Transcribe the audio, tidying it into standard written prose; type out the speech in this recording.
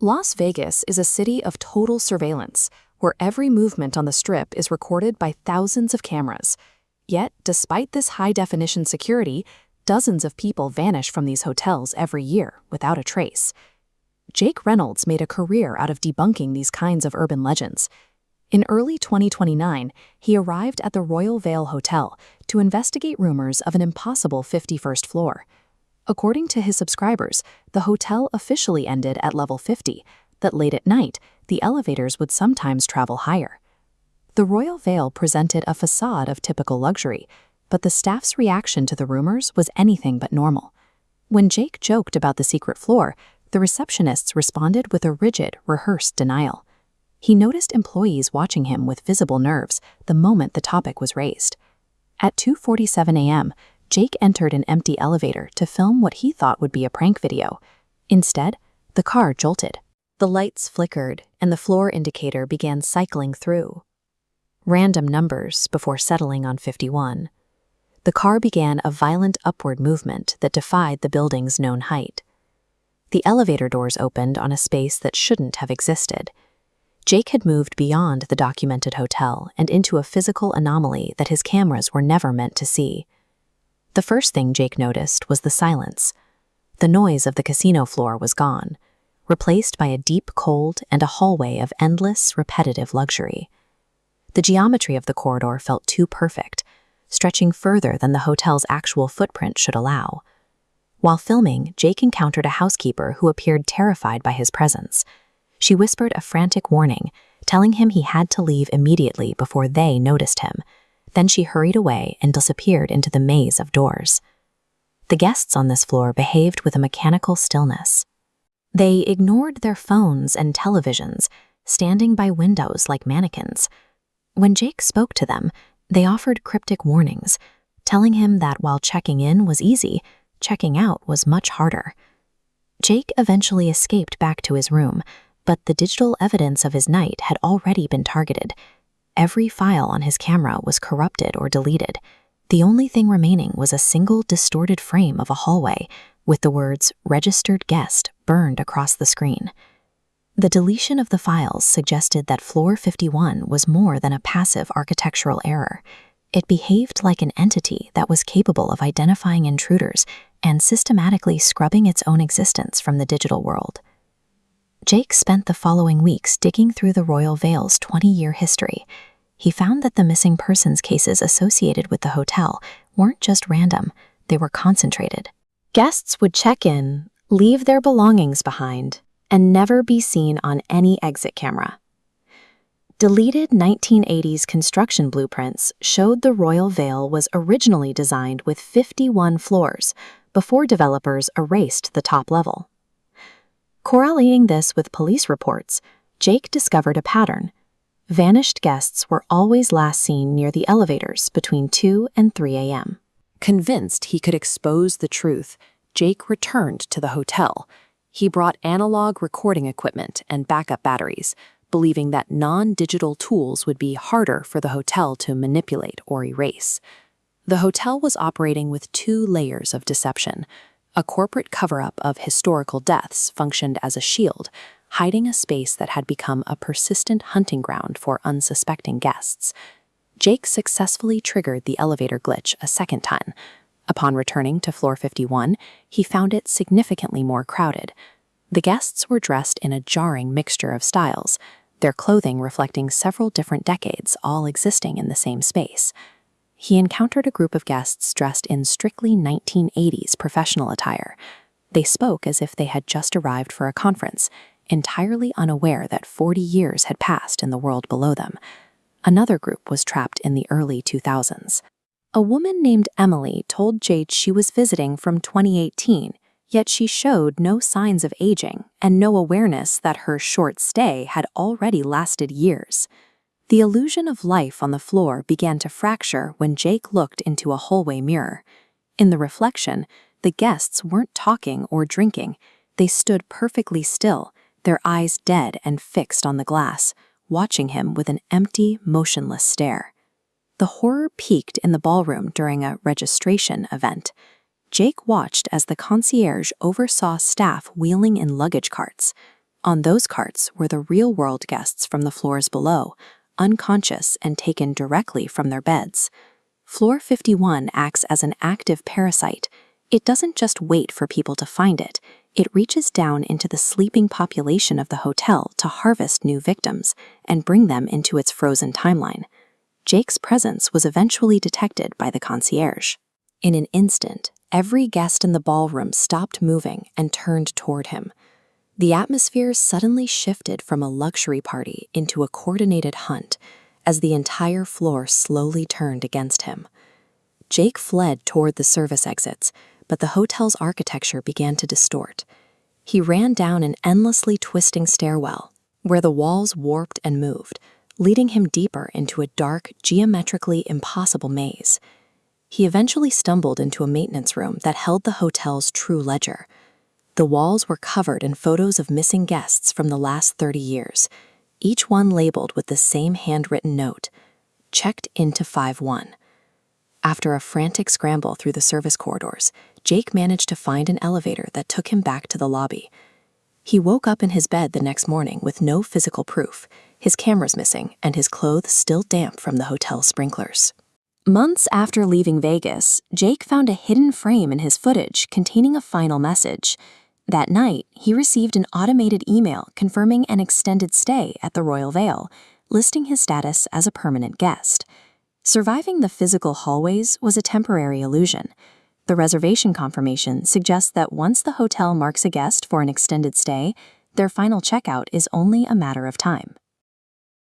Las Vegas is a city of total surveillance, where every movement on the Strip is recorded by thousands of cameras. Yet, despite this high-definition security, dozens of people vanish from these hotels every year without a trace. Jake Reynolds made a career out of debunking these kinds of urban legends. In early 2029, he arrived at the Royal Vale Hotel to investigate rumors of an impossible 51st floor. According to his subscribers, the hotel officially ended at level 50, but late at night, the elevators would sometimes travel higher. The Royal Vale presented a facade of typical luxury, but the staff's reaction to the rumors was anything but normal. When Jake joked about the secret floor, the receptionists responded with a rigid, rehearsed denial. He noticed employees watching him with visible nerves the moment the topic was raised. At 2:47 a.m., Jake entered an empty elevator to film what he thought would be a prank video. Instead, the car jolted. The lights flickered, and the floor indicator began cycling through random numbers before settling on 51. The car began a violent upward movement that defied the building's known height. The elevator doors opened on a space that shouldn't have existed. Jake had moved beyond the documented hotel and into a physical anomaly that his cameras were never meant to see. The first thing Jake noticed was the silence. The noise of the casino floor was gone, replaced by a deep cold and a hallway of endless, repetitive luxury. The geometry of the corridor felt too perfect, stretching further than the hotel's actual footprint should allow. While filming, Jake encountered a housekeeper who appeared terrified by his presence. She whispered a frantic warning, telling him he had to leave immediately before they noticed him. Then she hurried away and disappeared into the maze of doors. The guests on this floor behaved with a mechanical stillness. They ignored their phones and televisions, standing by windows like mannequins. When Jake spoke to them, they offered cryptic warnings, telling him that while checking in was easy, checking out was much harder. Jake eventually escaped back to his room, but the digital evidence of his night had already been targeted. Every file on his camera was corrupted or deleted. The only thing remaining was a single distorted frame of a hallway with the words "registered guest" burned across the screen. The deletion of the files suggested that floor 51 was more than a passive architectural error. It behaved like an entity that was capable of identifying intruders and systematically scrubbing its own existence from the digital world. Jake spent the following weeks digging through the Royal Vale's 20-year history. He found that the missing persons cases associated with the hotel weren't just random, they were concentrated. Guests would check in, leave their belongings behind, and never be seen on any exit camera. Deleted 1980s construction blueprints showed the Royal Vale was originally designed with 51 floors before developers erased the top level. Correlating this with police reports, Jake discovered a pattern. Vanished guests were always last seen near the elevators between 2 and 3 a.m. Convinced he could expose the truth, Jake returned to the hotel. He brought analog recording equipment and backup batteries, believing that non-digital tools would be harder for the hotel to manipulate or erase. The hotel was operating with 2 layers of deception. A corporate cover-up of historical deaths functioned as a shield, hiding a space that had become a persistent hunting ground for unsuspecting guests. Jake successfully triggered the elevator glitch a second time. Upon returning to floor 51, he found it significantly more crowded. The guests were dressed in a jarring mixture of styles, their clothing reflecting several different decades, all existing in the same space. He encountered a group of guests dressed in strictly 1980s professional attire. They spoke as if they had just arrived for a conference, entirely unaware that 40 years had passed in the world below them. Another group was trapped in the early 2000s. A woman named Emily told Jake she was visiting from 2018, yet she showed no signs of aging and no awareness that her short stay had already lasted years. The illusion of life on the floor began to fracture when Jake looked into a hallway mirror. In the reflection, the guests weren't talking or drinking. They stood perfectly still, their eyes dead and fixed on the glass, watching him with an empty, motionless stare. The horror peaked in the ballroom during a registration event. Jake watched as the concierge oversaw staff wheeling in luggage carts. On those carts were the real-world guests from the floors below, unconscious and taken directly from their beds. Floor 51 acts as an active parasite. It doesn't just wait for people to find it. It reaches down into the sleeping population of the hotel to harvest new victims and bring them into its frozen timeline. Jake's presence was eventually detected by the concierge. In an instant, every guest in the ballroom stopped moving and turned toward him. The atmosphere suddenly shifted from a luxury party into a coordinated hunt as the entire floor slowly turned against him. Jake fled toward the service exits, but the hotel's architecture began to distort. He ran down an endlessly twisting stairwell, where the walls warped and moved, leading him deeper into a dark, geometrically impossible maze. He eventually stumbled into a maintenance room that held the hotel's true ledger. The walls were covered in photos of missing guests from the last 30 years, each one labeled with the same handwritten note, "Checked into 5-1." After a frantic scramble through the service corridors, Jake managed to find an elevator that took him back to the lobby. He woke up in his bed the next morning with no physical proof, his cameras missing, and his clothes still damp from the hotel sprinklers. Months after leaving Vegas, Jake found a hidden frame in his footage containing a final message. That night, he received an automated email confirming an extended stay at the Royal Vale, listing his status as a permanent guest. Surviving the physical hallways was a temporary illusion. The reservation confirmation suggests that once the hotel marks a guest for an extended stay, their final checkout is only a matter of time.